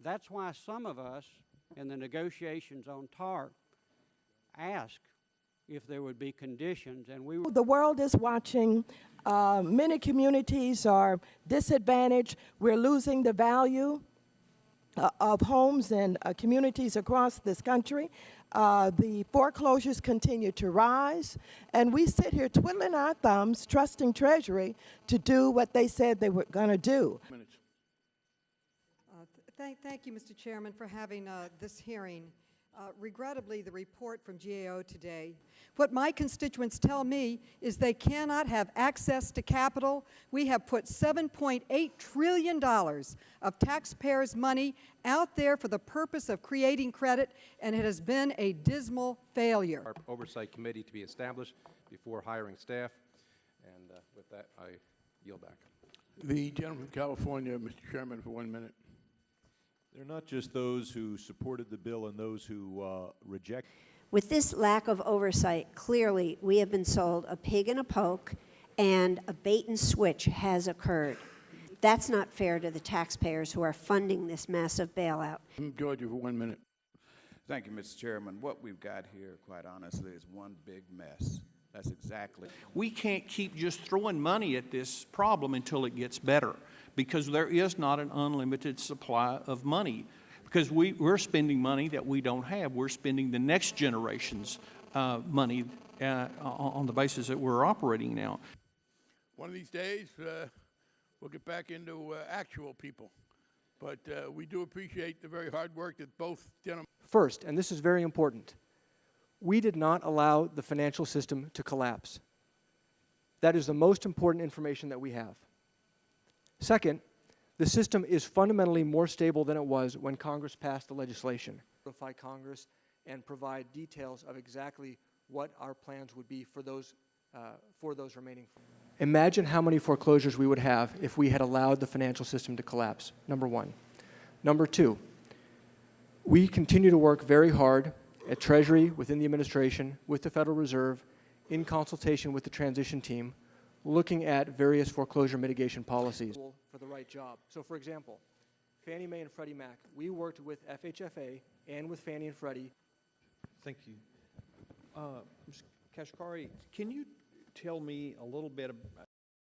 That's why some of us in the negotiations on TARP asked if there would be conditions, and we were. The world is watching. Many communities are disadvantaged. We're losing the value of homes and communities across this country. The foreclosures continue to rise, and we sit here twiddling our thumbs, trusting Treasury to do what they said they were going to do. Thank you, Mr. Chairman, for having this hearing. Regrettably, the report from GAO today, what my constituents tell me is they cannot have access to capital. We have put $7.8 trillion of taxpayers' money out there for the purpose of creating credit, and it has been a dismal failure. Our oversight committee to be established before hiring staff, and with that, I yield back. The gentleman from California, Mr. Chairman, for 1 minute. They're not just those who supported the bill and those who reject. With this lack of oversight, clearly we have been sold a pig in a poke, and a bait and switch has occurred. That's not fair to the taxpayers who are funding this massive bailout. Georgia for 1 minute. Thank you, Mr. Chairman. What we've got here, quite honestly, is one big mess. That's exactly. We can't keep just throwing money at this problem until it gets better, because there is not an unlimited supply of money, because we're spending money that we don't have. We're spending the next generation's money on the basis that we're operating now. One of these days, we'll get back into actual people. But we do appreciate the very hard work that both gentlemen. First, and this is very important, we did not allow the financial system to collapse. That is the most important information that we have. Second, the system is fundamentally more stable than it was when Congress passed the legislation. Notify Congress and provide details of exactly what our plans would be for those remaining. Imagine how many foreclosures we would have if we had allowed the financial system to collapse, number one. Number two, we continue to work very hard at Treasury, within the administration, with the Federal Reserve, in consultation with the transition team, looking at various foreclosure mitigation policies for the right job. So for example, Fannie Mae and Freddie Mac, we worked with FHFA and with Fannie and Freddie. Thank you. Ms. Kashkari, can you tell me a little bit